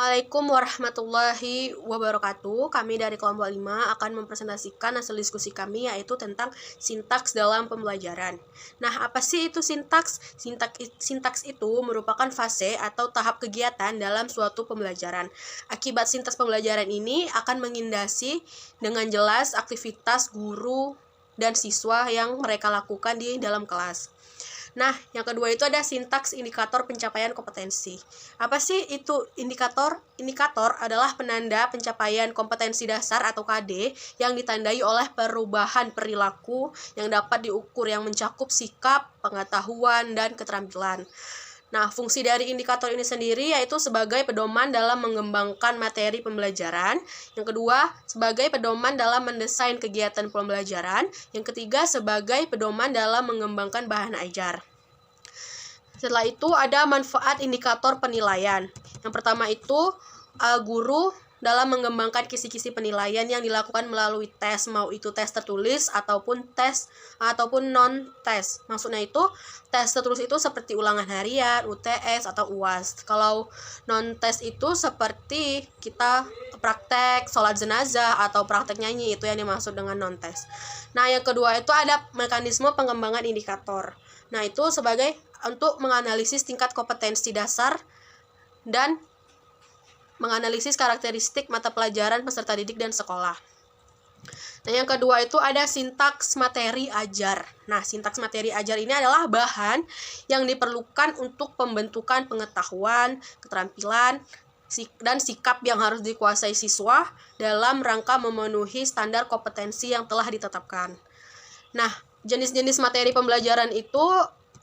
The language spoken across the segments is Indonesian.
Assalamualaikum warahmatullahi wabarakatuh. Kami dari kelompok 5 akan mempresentasikan hasil diskusi kami, yaitu tentang sintaks dalam pembelajaran. Nah, apa sih itu sintaks? Sintaks itu merupakan fase atau tahap kegiatan dalam suatu pembelajaran. Akibat sintaks pembelajaran ini akan mengindasi dengan jelas aktivitas guru dan siswa yang mereka lakukan di dalam kelas. Nah, yang kedua itu ada sintaks indikator pencapaian kompetensi. Apa sih itu indikator? Indikator adalah penanda pencapaian kompetensi dasar atau KD yang ditandai oleh perubahan perilaku yang dapat diukur yang mencakup sikap, pengetahuan, dan keterampilan. Nah, fungsi dari indikator ini sendiri yaitu sebagai pedoman dalam mengembangkan materi pembelajaran. Yang kedua, sebagai pedoman dalam mendesain kegiatan pembelajaran. Yang ketiga, sebagai pedoman dalam mengembangkan bahan ajar. Setelah itu ada manfaat indikator penilaian. Yang pertama itu guru dalam mengembangkan kisi-kisi penilaian yang dilakukan melalui tes, mau itu tes tertulis ataupun non-tes. Maksudnya itu tes tertulis itu seperti ulangan harian, UTS atau UAS. Kalau non-tes itu seperti kita praktek sholat jenazah atau praktek nyanyi, itu yang dimaksud dengan non-tes. Nah, yang kedua itu ada mekanisme pengembangan indikator. Nah, itu sebagai untuk menganalisis tingkat kompetensi dasar dan menganalisis karakteristik mata pelajaran peserta didik dan sekolah. Nah, yang kedua itu ada sintaks materi ajar. Nah, sintaks materi ajar ini adalah bahan yang diperlukan untuk pembentukan pengetahuan, keterampilan, dan sikap yang harus dikuasai siswa dalam rangka memenuhi standar kompetensi yang telah ditetapkan. Nah, jenis-jenis materi pembelajaran itu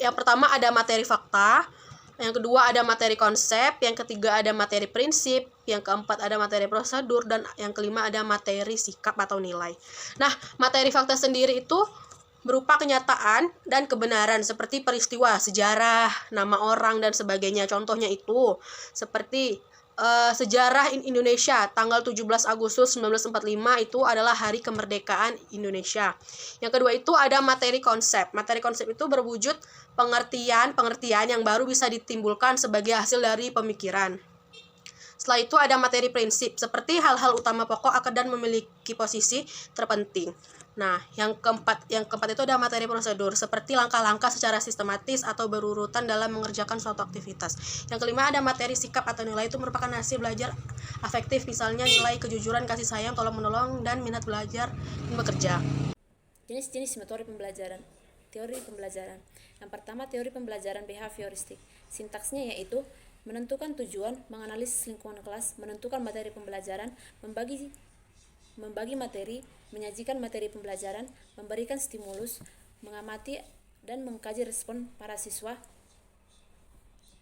yang pertama ada materi fakta, yang kedua ada materi konsep, yang ketiga ada materi prinsip, yang keempat ada materi prosedur, dan yang kelima ada materi sikap atau nilai. Nah, materi fakta sendiri itu berupa kenyataan dan kebenaran seperti peristiwa, sejarah, nama orang, dan sebagainya. Contohnya itu seperti sejarah Indonesia tanggal 17 Agustus 1945 itu adalah hari kemerdekaan Indonesia. Yang kedua itu ada materi konsep. Materi konsep itu berwujud pengertian yang baru bisa ditimbulkan sebagai hasil dari pemikiran. Setelah itu ada materi prinsip, seperti hal-hal utama pokok dan memiliki posisi terpenting. Nah, yang keempat itu ada materi prosedur, seperti langkah-langkah secara sistematis atau berurutan dalam mengerjakan suatu aktivitas. Yang kelima ada materi sikap atau nilai, itu merupakan hasil belajar afektif, misalnya nilai kejujuran, kasih sayang, tolong menolong, dan minat belajar dan bekerja. Jenis-jenis metode pembelajaran. Teori pembelajaran. Yang pertama, teori pembelajaran behavioristik. Sintaksnya yaitu menentukan tujuan, menganalisis lingkungan kelas, menentukan materi pembelajaran, membagi materi, menyajikan materi pembelajaran, memberikan stimulus, mengamati dan mengkaji respon para siswa,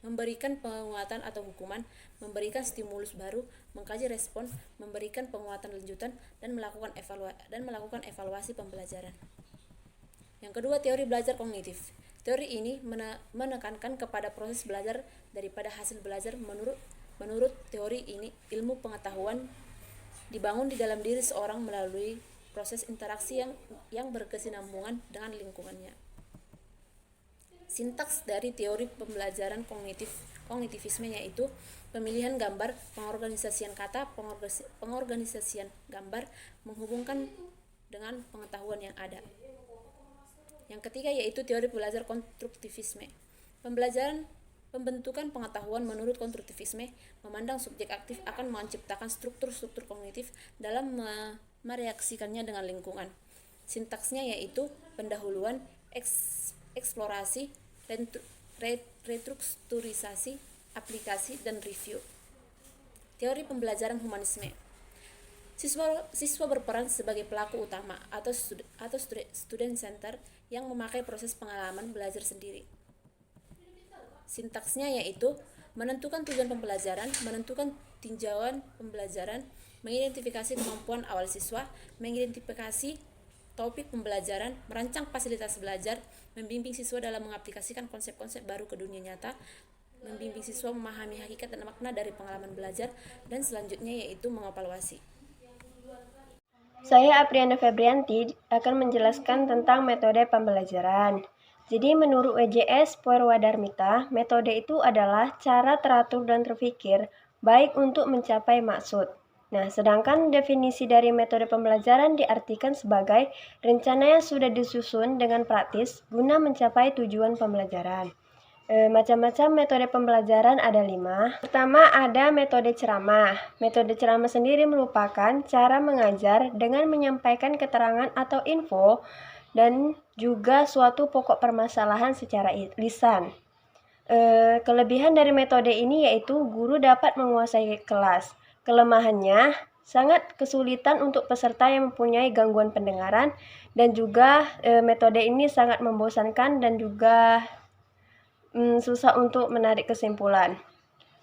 memberikan penguatan atau hukuman, memberikan stimulus baru, mengkaji respon, memberikan penguatan lanjutan, dan melakukan evaluasi pembelajaran. Yang kedua, teori belajar kognitif. Teori ini menekankan kepada proses belajar daripada hasil belajar. Menurut teori ini, ilmu pengetahuan dibangun di dalam diri seorang melalui proses interaksi yang berkesinambungan dengan lingkungannya. Sintaks dari teori pembelajaran kognitivisme yaitu pemilihan gambar, pengorganisasian kata, pengorganisasian gambar, menghubungkan dengan pengetahuan yang ada. Yang ketiga yaitu teori belajar konstruktivisme. Pembentukan pengetahuan menurut konstruktivisme memandang subjek aktif akan menciptakan struktur-struktur kognitif dalam mereaksikannya dengan lingkungan. Sintaksnya yaitu pendahuluan, eksplorasi, restrukturisasi, aplikasi, dan review. Teori pembelajaran humanisme. Siswa berperan sebagai pelaku utama atau student center yang memakai proses pengalaman belajar sendiri. Sintaksnya yaitu menentukan tujuan pembelajaran, menentukan tinjauan pembelajaran, mengidentifikasi kemampuan awal siswa, mengidentifikasi topik pembelajaran, merancang fasilitas belajar, membimbing siswa dalam mengaplikasikan konsep-konsep baru ke dunia nyata, membimbing siswa memahami hakikat dan makna dari pengalaman belajar, dan selanjutnya yaitu mengevaluasi. Saya Aprianda Febrianti akan menjelaskan tentang metode pembelajaran. Jadi menurut WJS Purwadarmita, metode itu adalah cara teratur dan terpikir baik untuk mencapai maksud. Nah, sedangkan definisi dari metode pembelajaran diartikan sebagai rencana yang sudah disusun dengan praktis guna mencapai tujuan pembelajaran. Macam-macam metode pembelajaran ada 5. Pertama ada metode ceramah. Metode ceramah sendiri merupakan cara mengajar dengan menyampaikan keterangan atau info dan juga suatu pokok permasalahan secara lisan. Kelebihan dari metode ini yaitu guru dapat menguasai kelas. Kelemahannya sangat kesulitan untuk peserta yang mempunyai gangguan pendengaran dan juga metode ini sangat membosankan dan juga susah untuk menarik kesimpulan.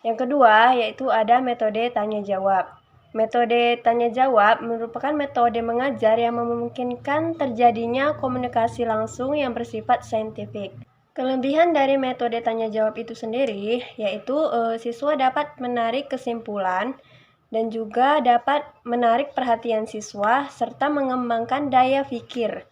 Yang kedua yaitu ada metode tanya jawab. Metode tanya jawab merupakan metode mengajar yang memungkinkan terjadinya komunikasi langsung yang bersifat saintifik. Kelebihan dari metode tanya jawab itu sendiri yaitu siswa dapat menarik kesimpulan dan juga dapat menarik perhatian siswa serta mengembangkan daya pikir.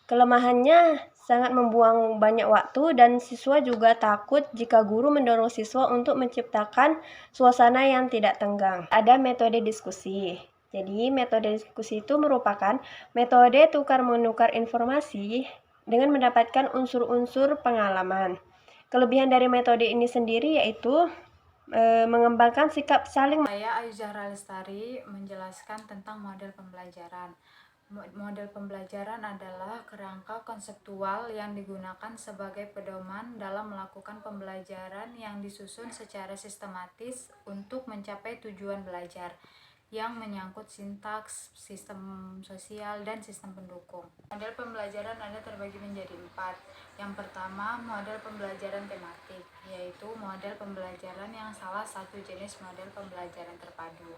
Kelemahannya sangat membuang banyak waktu dan siswa juga takut jika guru mendorong siswa untuk menciptakan suasana yang tidak tenggang. Ada metode diskusi. Jadi metode diskusi itu merupakan metode tukar-menukar informasi dengan mendapatkan unsur-unsur pengalaman. Kelebihan dari metode ini sendiri yaitu mengembangkan sikap saling. Saya Ayu Zahra Lestari menjelaskan tentang model pembelajaran. Model pembelajaran adalah kerangka konseptual yang digunakan sebagai pedoman dalam melakukan pembelajaran yang disusun secara sistematis untuk mencapai tujuan belajar yang menyangkut sintaks, sistem sosial, dan sistem pendukung. Model pembelajaran ada terbagi menjadi 4. Yang pertama, model pembelajaran tematik, yaitu model pembelajaran yang salah satu jenis model pembelajaran terpadu.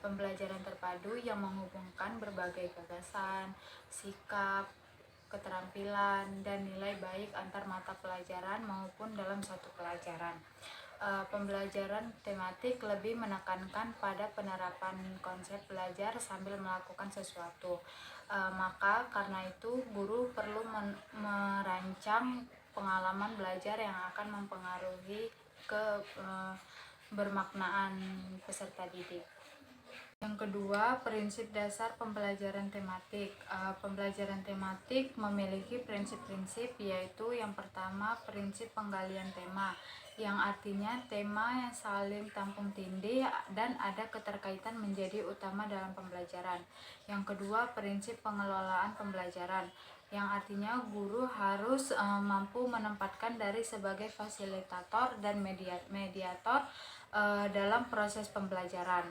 Pembelajaran terpadu yang menghubungkan berbagai gagasan, sikap, keterampilan, dan nilai baik antar mata pelajaran maupun dalam satu pelajaran. Pembelajaran tematik lebih menekankan pada penerapan konsep belajar sambil melakukan sesuatu. Maka karena itu guru perlu merancang pengalaman belajar yang akan mempengaruhi bermaknaan peserta didik. Yang kedua, prinsip dasar pembelajaran tematik. Pembelajaran tematik memiliki prinsip-prinsip, yaitu yang pertama prinsip penggalian tema, yang artinya tema yang saling tampung tindih dan ada keterkaitan menjadi utama dalam pembelajaran. Yang kedua, prinsip pengelolaan pembelajaran, yang artinya guru harus mampu menempatkan dari sebagai fasilitator dan mediator dalam proses pembelajaran.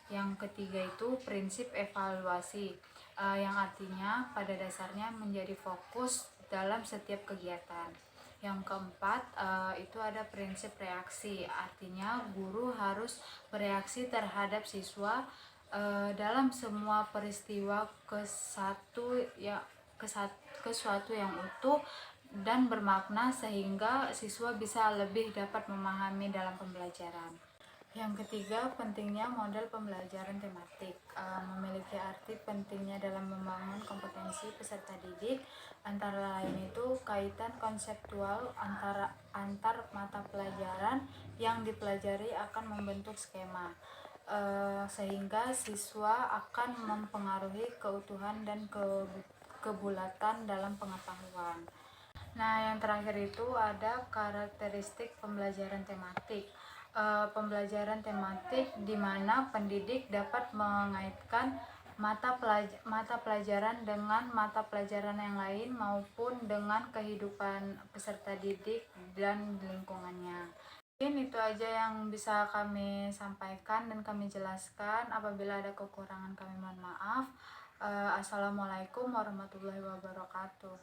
Yang ketiga itu prinsip evaluasi, yang artinya pada dasarnya menjadi fokus dalam setiap kegiatan. Yang keempat itu ada prinsip reaksi, artinya guru harus bereaksi terhadap siswa dalam semua peristiwa ke suatu yang utuh dan bermakna sehingga siswa bisa lebih dapat memahami dalam pembelajaran. Yang ketiga, pentingnya model pembelajaran tematik. Memiliki arti pentingnya dalam membangun kompetensi peserta didik, antara lain itu kaitan konseptual antar mata pelajaran yang dipelajari akan membentuk skema, sehingga siswa akan mempengaruhi keutuhan dan kebulatan dalam pengetahuan. Nah, yang terakhir itu ada karakteristik pembelajaran tematik. Pembelajaran tematik di mana pendidik dapat mengaitkan mata pelajaran dengan mata pelajaran yang lain maupun dengan kehidupan peserta didik dan lingkungannya. Mungkin itu aja yang bisa kami sampaikan dan kami jelaskan. Apabila ada kekurangan kami mohon maaf. Assalamualaikum warahmatullahi wabarakatuh.